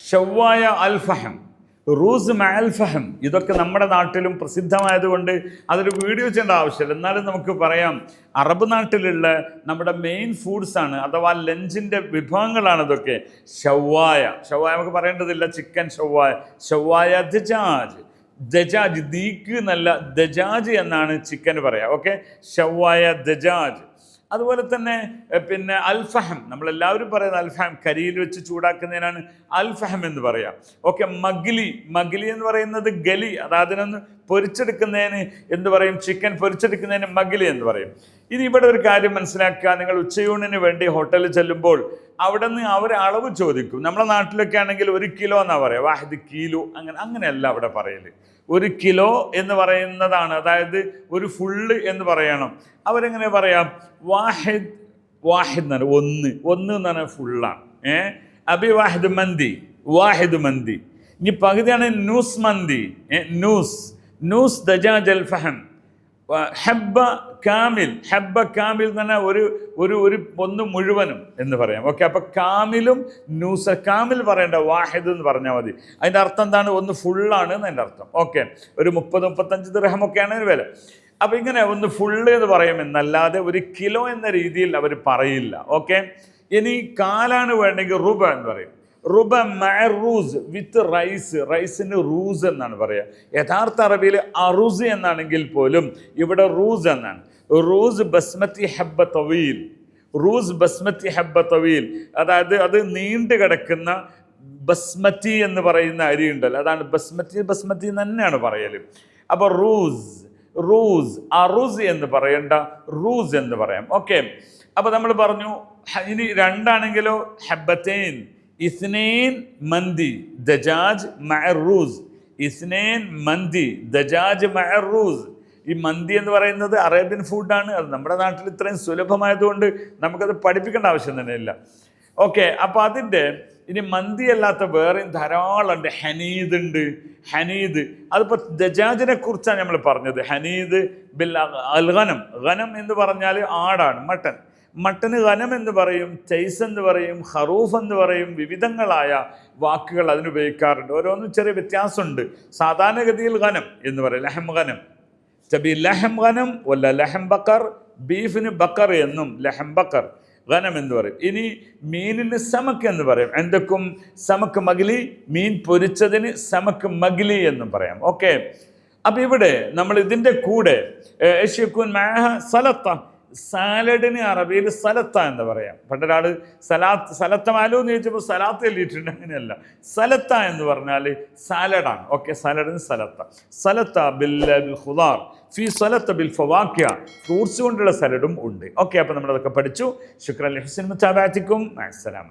ഷവ്വായ അൽ ഫഹം, റൂസ് മഅൽ ഫഹം, ഇതൊക്കെ നമ്മുടെ നാട്ടിലും പ്രസിദ്ധമായതുകൊണ്ട് അതൊരു വീഡിയോ ചെയ്യേണ്ട ആവശ്യമില്ല. എന്നാലും നമുക്ക് പറയാം, അറബ് നാട്ടിലുള്ള നമ്മുടെ മെയിൻ ഫുഡ്സാണ്, അഥവാ ലഞ്ചിൻ്റെ വിഭവങ്ങളാണ് ഇതൊക്കെ. ഷവ്വായ നമുക്ക് പറയേണ്ടതില്ല, ചിക്കൻ ഷവ്വായ ദജാജ്, ദീക്ക് എന്നല്ല ദജാജ് എന്നാണ് ചിക്കന് പറയാം. ഓക്കെ, ഷവ്വായ ദജാജ്. അതുപോലെ തന്നെ പിന്നെ അൽഫഹം, നമ്മളെല്ലാവരും പറയുന്നത് അൽഫഹം, കരിയിൽ വെച്ച് ചൂടാക്കുന്നതിനാണ് അൽഫഹം എന്ന് പറയാം. ഓക്കെ, മഗ്ലി എന്ന് പറയുന്നത് ഗലി, അതായത് അതിനൊന്ന് പൊരിച്ചെടുക്കുന്നതിന് എന്ത് പറയും, ചിക്കൻ പൊരിച്ചെടുക്കുന്നതിന് മഗ്ലി എന്ന് പറയും. ഇനി ഇവിടെ ഒരു കാര്യം മനസ്സിലാക്കുക, നിങ്ങൾ ഉച്ചയൂണിന് വേണ്ടി ഹോട്ടലിൽ ചെല്ലുമ്പോൾ അവിടെ നിന്ന് അവർ അളവ് ചോദിക്കും. നമ്മുടെ നാട്ടിലൊക്കെ ആണെങ്കിൽ 1 കിലോ എന്നാണ് പറയുക, വാഹിദ് കിലോ, അങ്ങനെയല്ല അവിടെ പറയല്. 1 കിലോ എന്ന് പറയുന്നതാണ്, അതായത് ഒരു ഫുള്ള് എന്ന് പറയണം. അവരെങ്ങനെ പറയാം, വാഹിദ് എന്നാണ് ഒന്ന് എന്ന് പറഞ്ഞാൽ ഫുള്ളാണ്. അബി വാഹിദ് മന്തി. ഇനി പകുതിയാണ് നൂസ് മന്തി, നൂസ് ദജാജ് അൽ ഫഹം. ഹബ്ബ കാമിൽ എന്ന് പറഞ്ഞാൽ ഒരു ഒന്ന് മുഴുവനും എന്ന് പറയാം. ഓക്കെ, അപ്പൊ കാമിലും കാമിൽ പറയേണ്ട, വാഹിദ് എന്ന് പറഞ്ഞാൽ മതി. അതിൻ്റെ അർത്ഥം എന്താണ്, ഒന്ന് ഫുള്ളാണ് എന്നതിൻ്റെ അർത്ഥം. ഓക്കെ, ഒരു 30-35 ദിർഹമൊക്കെയാണ് അതിന് വില. അപ്പൊ ഇങ്ങനെ ഒന്ന് ഫുള്ള് എന്ന് പറയും എന്നല്ലാതെ 1 കിലോ എന്ന രീതിയിൽ അവർ പറയില്ല. ഓക്കെ, ഇനി കാലാണ് വേണമെങ്കിൽ റുബ എന്ന് പറയും. റുബ മഅറൂസ് വിത്ത് റൈസിന് റൂസ് എന്നാണ് പറയുക. യഥാർത്ഥ അറബിയിൽ അറുസ് എന്നാണെങ്കിൽ പോലും ഇവിടെ റൂസ് എന്നാണ്. റൂസ് ബസ്മതി ഹബ്ബ തവീൽ, അതായത് അത് നീണ്ടു കിടക്കുന്ന ബസ്മതി എന്ന് പറയുന്ന അരി ഉണ്ടല്ലോ, അതാണ് ബസ്മതി തന്നെയാണ് പറയല്. അപ്പൊ അറുസ് എന്ന് പറയണ്ട, റൂസ് എന്ന് പറയാം. ഓക്കെ, അപ്പൊ നമ്മൾ പറഞ്ഞു, ഇനി രണ്ടാണെങ്കിലോ ഹബ്ബത്തൈൻ, ഇസ്നൈൻ മന്തി ദജാജ് മഅറൂസ്, ഇസ്നൈൻ മന്തി ദജാജ് മഅറൂസ്. ഈ മന്തി എന്ന് പറയുന്നത് അറേബ്യൻ ഫുഡാണ്. അത് നമ്മുടെ നാട്ടിൽ ഇത്രയും സുലഭമായതുകൊണ്ട് നമുക്കത് പഠിപ്പിക്കേണ്ട ആവശ്യം തന്നെ ഇല്ല. ഓക്കെ, അപ്പോൾ അതിൻ്റെ ഇനി മന്തി അല്ലാത്ത വേറെയും ധാരാളം ഉണ്ട്. ഹനീദ് അതിപ്പോൾ ദജാജിനെ കുറിച്ചാണ് നമ്മൾ പറഞ്ഞത്. ഹനീദ് ബിൽ ഗനം എന്ന് പറഞ്ഞാൽ ആടാണ്, മട്ടന് ഗനം എന്ന് പറയും, ചൈസ് എന്ന് പറയും, ഖറൂഫ് എന്ന് പറയും. വിവിധങ്ങളായ വാക്കുകൾ അതിനുപയോഗിക്കാറുണ്ട്. ഓരോന്നും ചെറിയ വ്യത്യാസമുണ്ട്. സാധാരണഗതിയിൽ ഗനം എന്ന് പറയും, ലഹം ഗനം വല്ല ലഹം ബക്കർ, ബീഫിന് ബക്കർ എന്നും ലഹം ബക്കർ ഗനം എന്ന് പറയും. ഇനി മീനിന് സമക്ക് എന്ന് പറയും. എന്തൊക്കും സമക്ക് മഗ്ലി, മീൻ പൊരിച്ചതിന് സമക്ക് മഗ്ലി എന്നും പറയാം. ഓക്കെ, അപ്പം ഇവിടെ നമ്മൾ ഇതിൻ്റെ കൂടെ സാലഡിന് അറബിയിൽ സലത്ത എന്ന് പറയാം. പണ്ടൊരാൾ സലത്ത മാലു എന്ന് ചോദിച്ചപ്പോൾ സലാത്ത് എഴുതിയിട്ടുണ്ട്. അങ്ങനെയല്ല, സലത്ത എന്ന് പറഞ്ഞാൽ സാലഡാണ്. ഓക്കെ, സാലഡിന് സലത്ത ബിൽ ഖുദാർ, ഫി സലത്ത ബിൽ ഫവാക്കിയ, ഫ്രൂട്ട്സ് കൊണ്ടുള്ള സലഡും ഉണ്ട്. ഓക്കെ, അപ്പോൾ നമ്മളതൊക്കെ പഠിച്ചു. ശുക്രൻ ലി ഹുസ്നി മുതാബഅതികും. മഅസ്സലാമ.